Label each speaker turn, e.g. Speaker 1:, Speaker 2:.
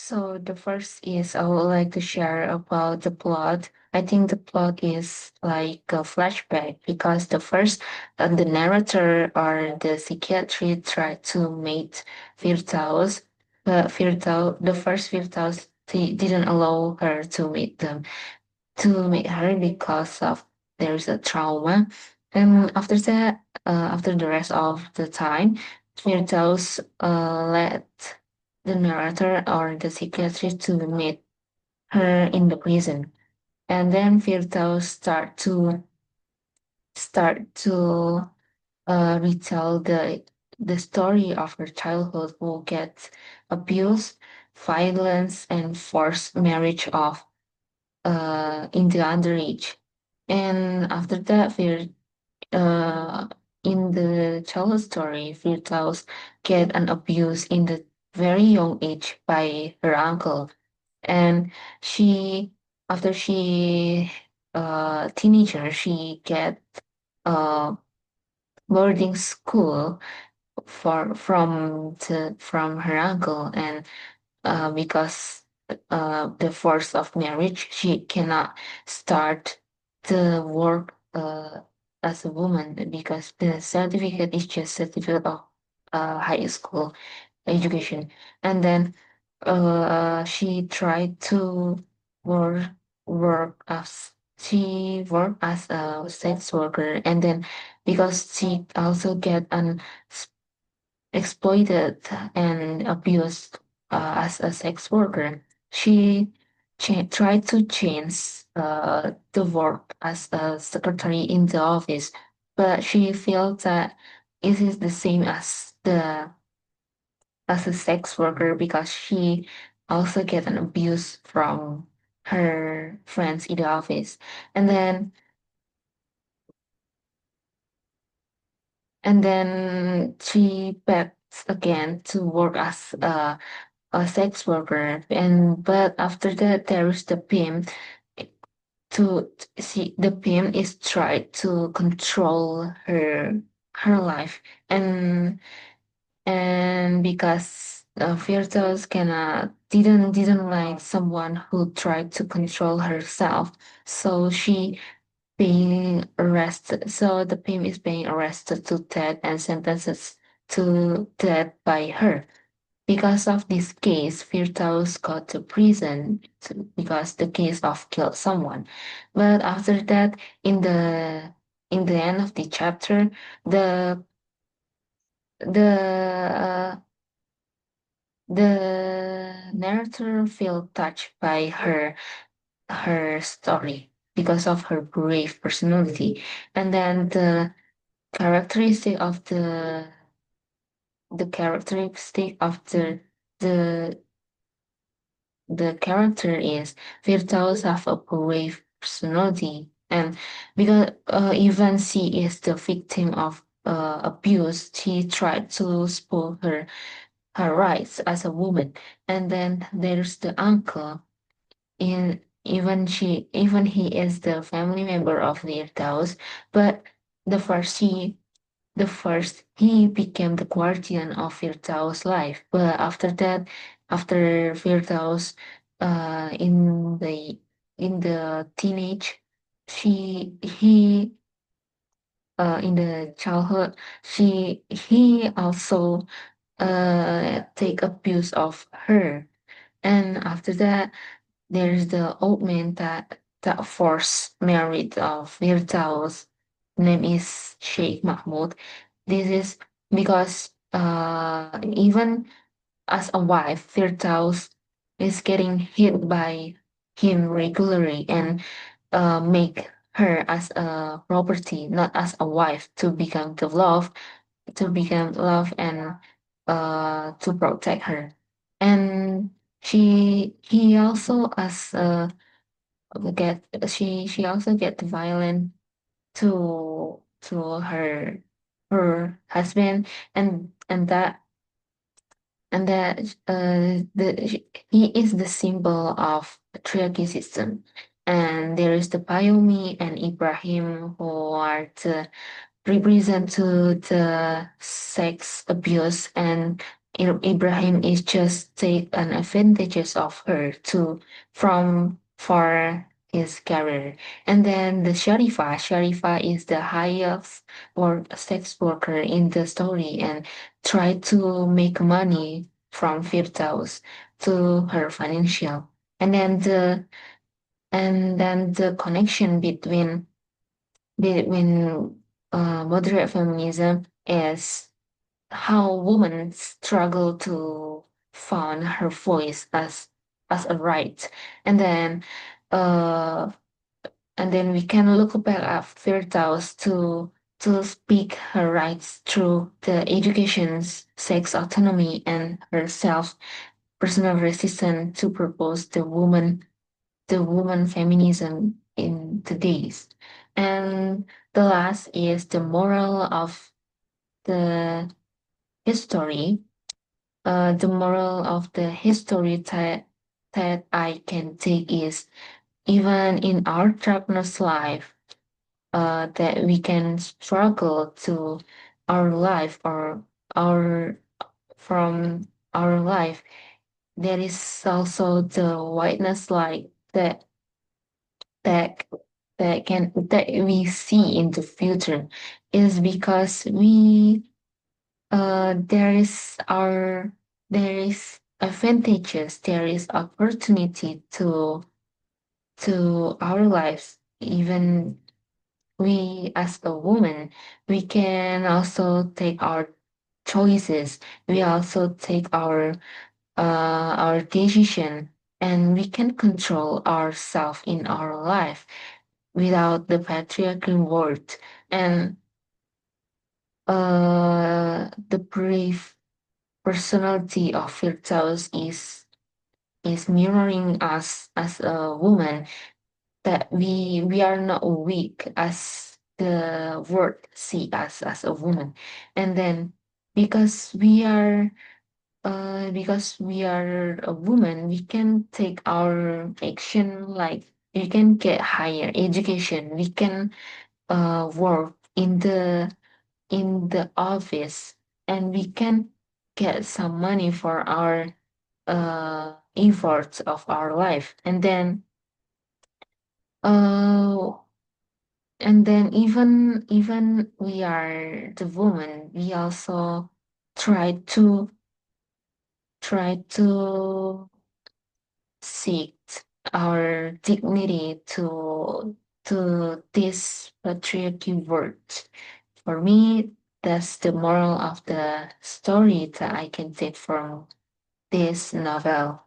Speaker 1: So the first is I would like to share about the plot. I think the plot is like a flashback because the narrator or the psychiatrist tried to meet Firdaus, but the first Firdaus, didn't allow her to meet her because of there's a trauma. And after that, after the rest of the time, Firdaus let the narrator or the psychiatrist to meet her in the prison. And then Firdaus start to retell the story of her childhood who gets abused, violence, and forced marriage of in the underage. And after that, uh, in the childhood story, Firdaus get an abuse in the very young age by her uncle. And she, after she, teenager, she get uh, boarding school from her uncle, and because the force of marriage, she cannot start the work as a woman because the certificate is just certificate of high school education. And then she tried to work work as a sex worker, and then because she also get an exploited and abused as a sex worker. She tried to change the work as a secretary in the office, but she felt that it is the same as the as a sex worker because she also get an abuse from her friends in the office, and then she begs again to work as a sex worker, and but after that there is the pimp to see the pimp is trying to control her life, and because Firdaus cannot didn't like someone who tried to control herself, so she being arrested. So the pimp is being arrested to death and sentences to death by her. Because of this case, Firdaus got to prison because the case of killed someone. But after that, in the end of the chapter, the the the narrator feel touched by her story because of her brave personality, and then characteristic of the characteristic of the the character is Firdaus have a brave personality, and because even she is the victim of abuse, she tried to spoil her rights as a woman. And then there's the uncle. In even he is the family member of Firdaus, but the first he he became the guardian of Firdaus' life. But after that, after Firdaus, in the teenage, he in the childhood, he also take abuse of her. And after that, there's the old man that forced married of Firdaus. Name is Sheikh Mahmoud. This is because even as a wife, Firdaus is getting hit by him regularly, and make her as a property, not as a wife, to become love and to protect her. And he also as she also get violent to her husband, and that he is the symbol of patriarchy system. And there is the Payomi and Ibrahim who are the represent to the sex abuse and Ibrahim is just take an advantages of her to from for his career. And then the Sharifa is the highest sex worker in the story and try to make money from Firdaus to her financial. And then the connection between moderate feminism is how women struggle to find her voice as a right, and then uh and then we can look back at Firdaus to speak her rights through the education's sex autonomy and herself personal resistance to propose the woman feminism in today's. And the last is the moral of the history. The moral of the history that I can take is even in our darkness life, that we can struggle to our life or our from our life. There is also the whiteness light that that we see in the future is because there is our there is advantages, there is opportunity to our lives. Even we as a woman, we can also take our choices. We also take our decision, and we can control ourselves in our life without the patriarchal word. And the brave personality of Firdaus is mirroring us as a woman, that we are not weak as the world see us as a woman. And then because we are a woman, we can take our action, like we can get higher education, we can work in the office, and we can get some money for our efforts of our life. Uh and then even we are the woman, we also try to try to seek our dignity to this patriarchy world. For me, that's the moral of the story that I can take from this novel.